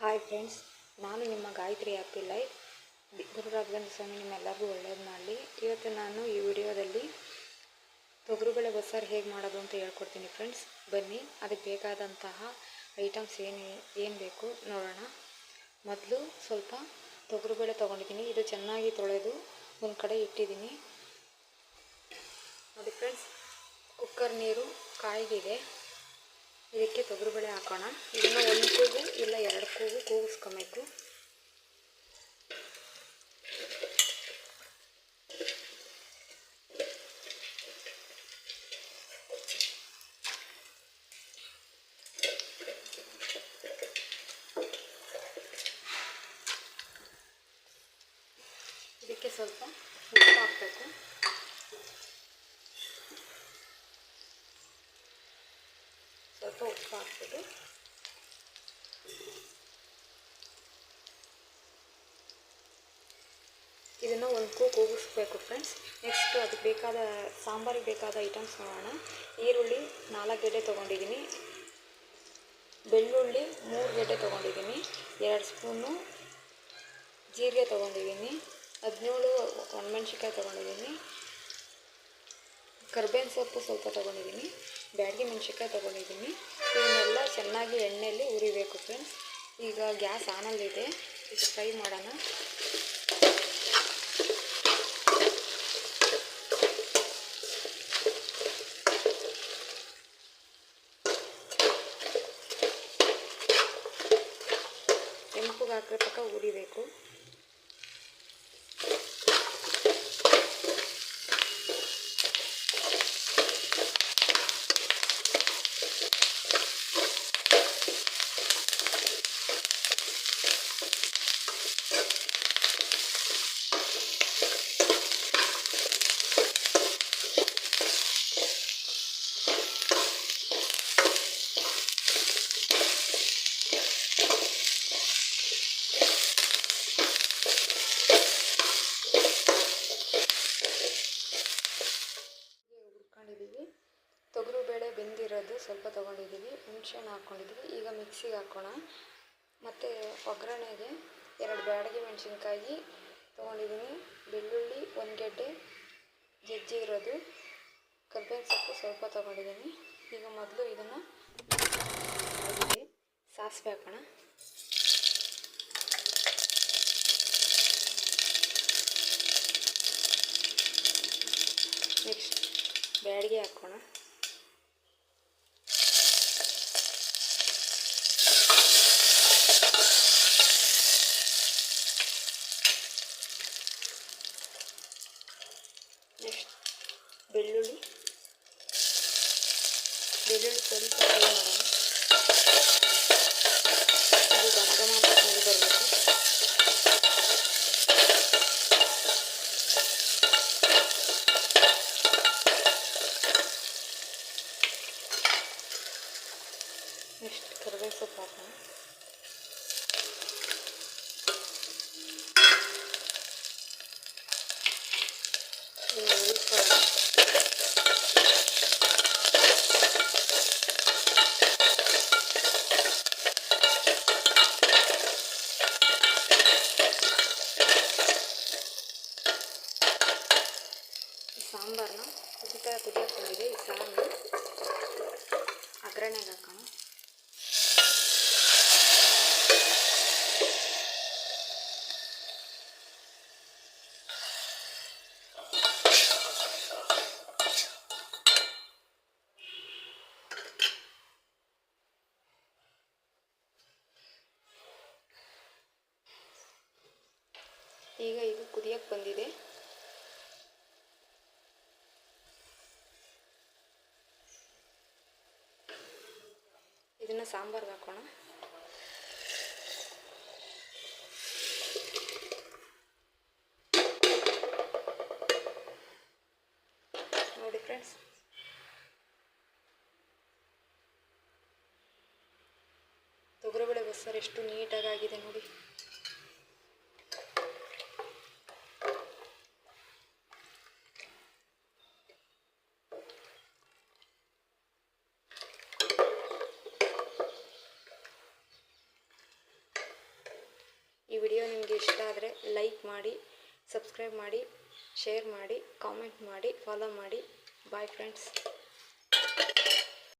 Hi friends, ನಾನು ನಿಮ್ಮ Gayatri happy life. Guru Raghavendra ಸ್ವಾಮಿ ನಿಮ್ಮೆಲ್ಲರಿಗೂ ಒಳ್ಳೇದು ಮಾಡಲಿ. ಇವತ್ತು ನಾನು ಈ ವಿಡಿಯೋದಲ್ಲಿ ತೊಗರುಬೇಳೆ ಬಸ್ಸಾರು ಹೇಗೆ ಮಾಡೋದು ಅಂತ ಹೇಳ್ಕೊಡ್ತೀನಿ ಫ್ರೆಂಡ್ಸ್. ಬನ್ನಿ, ಅದಕ್ಕೆ ಬೇಕಾದಂತಹ ಐಟಮ್ಸ್ ಏನು ಬೇಕು ನೋಡೋಣ. ಮೊದಲು ಸ್ವಲ್ಪ ತೊಗರುಬೇಳೆ ತೊಗೊಂಡಿದ್ದೀನಿ. ಇದು ಚೆನ್ನಾಗಿ ತೊಳೆದು ಒಂದು ಕಡೆ ಇಟ್ಟಿದ್ದೀನಿ. ನೋಡಿ ಫ್ರೆಂಡ್ಸ್, ಕುಕ್ಕರ್ ನೀರು ಕಾಯ್ದಿದೆ. ಇದಕ್ಕೆ ತೊಗರುಬೇಳೆ ಹಾಕೋಣ. ಇದನ್ನು ಒಂದು ಕೂಗು ಇಲ್ಲ 2 ಕೂಗು ಕೂಗಿಸ್ಕೊಬೇಕು. ಇದಕ್ಕೆ ಸ್ವಲ್ಪ ಉಪ್ಪು ಹಾಕಬೇಕು. ಸ್ವಲ್ಪ ಉಪ್ಪು ಹಾಕ್ಬಿಟ್ಟು ಇದನ್ನು ಒಂದು ಕೂಗಿಸ್ಬೇಕು ಫ್ರೆಂಡ್ಸ್. ನೆಕ್ಸ್ಟು ಅದಕ್ಕೆ ಬೇಕಾದ ಸಾಂಬಾರಿಗೆ ಬೇಕಾದ ಐಟಮ್ಸ್ ನೋಡೋಣ. ಈರುಳ್ಳಿ 4 ಗೆಡ್ಡೆ ತೊಗೊಂಡಿದ್ದೀನಿ. ಬೆಳ್ಳುಳ್ಳಿ 3 ಗೆಡ್ಡೆ ತೊಗೊಂಡಿದ್ದೀನಿ. 2 ಸ್ಪೂನು ಜೀರಿಗೆ ತೊಗೊಂಡಿದ್ದೀನಿ. 17 ಒಣಮೆಣ್ಸಿನ್ಕಾಯಿ ತೊಗೊಂಡಿದ್ದೀನಿ. ಕರ್ಬೇವಿನ ಸೊಪ್ಪು ಸ್ವಲ್ಪ ತೊಗೊಂಡಿದ್ದೀನಿ. ಬ್ಯಾಡಗಿ ಮೆಣಸಿನ್ಕಾಯಿ ತೊಗೊಂಡಿದ್ದೀನಿ. ಇವನ್ನೆಲ್ಲ ಚೆನ್ನಾಗಿ ಎಣ್ಣೆಯಲ್ಲಿ ಹುರಿಬೇಕು ಫ್ರೆಂಡ್ಸ್. ಈಗ ಗ್ಯಾಸ್ ಆನಲ್ಲಿದೆ. ಇದು ಫ್ರೈ ಮಾಡೋಣ. ಕೆಂಪುಗೆ ಹಾಕಿರೋ ತನಕ ಹುರಿಬೇಕು. ತೊಗರುಬೇಳೆ ಬೆಂದಿರೋದು ಸ್ವಲ್ಪ ತೊಗೊಂಡಿದ್ದೀವಿ. ಹುಣಸೆಹಣ್ಣು ಹಾಕ್ಕೊಂಡಿದ್ದೀವಿ. ಈಗ ಮಿಕ್ಸಿಗೆ ಹಾಕೋಣ. ಮತ್ತು ಒಗ್ಗರಣೆಗೆ 2 ಬ್ಯಾಡಗಿ ಮೆಣಸಿನ್ಕಾಯಿ ತೊಗೊಂಡಿದ್ದೀನಿ. ಬೆಳ್ಳುಳ್ಳಿ 1 ಗೆಡ್ಡೆ ಜಜ್ಜಿ ಇರೋದು. ಕರ್ಬೇವಿನ ಸೊಪ್ಪು ಸ್ವಲ್ಪ ತೊಗೊಂಡಿದ್ದೀನಿ. ಈಗ ಮೊದಲು ಇದನ್ನು ಸಾಸಿವೆ ಹಾಕೋಣ. ನೆಕ್ಸ್ಟ್ ಬ್ಯಾಡಗಿ ಹಾಕೋಣ. ನೆಕ್ಸ್ಟ್ ಬೆಳ್ಳುಳ್ಳಿ ಸ್ವಲ್ಪ ಫ್ರೈ ಮಾಡೋಣ. ಇದು ಘಮ ಘಮ ಅಂತ ಸ್ಮೆಲ್ ಬರಬೇಕು. ನೆಕ್ಸ್ಟ್ ಕರಿಬೇವು ಸೊಪ್ಪು ಹಾಕೋಣ. ಸಾಂಬಾರನ್ನ ಕುದಿಯಕ್ಕೆ ಬಂದಿದೆ. ಈ ಸಾರನ್ನ ಒಗ್ಗರಣೆಗೆ ಹಾಕೋಣ. ಈಗ ಇದು ಕುದಿಯಕ್ಕೆ ಬಂದಿದೆ. ಇದನ್ನು ಸಾಂಬಾರ್ಗೆ ಹಾಕೋಣ. ನೋಡಿ ಫ್ರೆಂಡ್ಸ್, ತೊಗರುಬೇಳೆ ಬಸ್ಸಾರು ಎಷ್ಟು ನೀಟಾಗಿ ಆಗಿದೆ ನೋಡಿ. ಇಷ್ಟ ಆದರೆ ಲೈಕ್ ಮಾಡಿ, ಸಬ್ಸ್ಕ್ರೈಬ್ ಮಾಡಿ, ಶೇರ್ ಮಾಡಿ, ಕಾಮೆಂಟ್ ಮಾಡಿ, ಫಾಲೋ ಮಾಡಿ. Bye friends.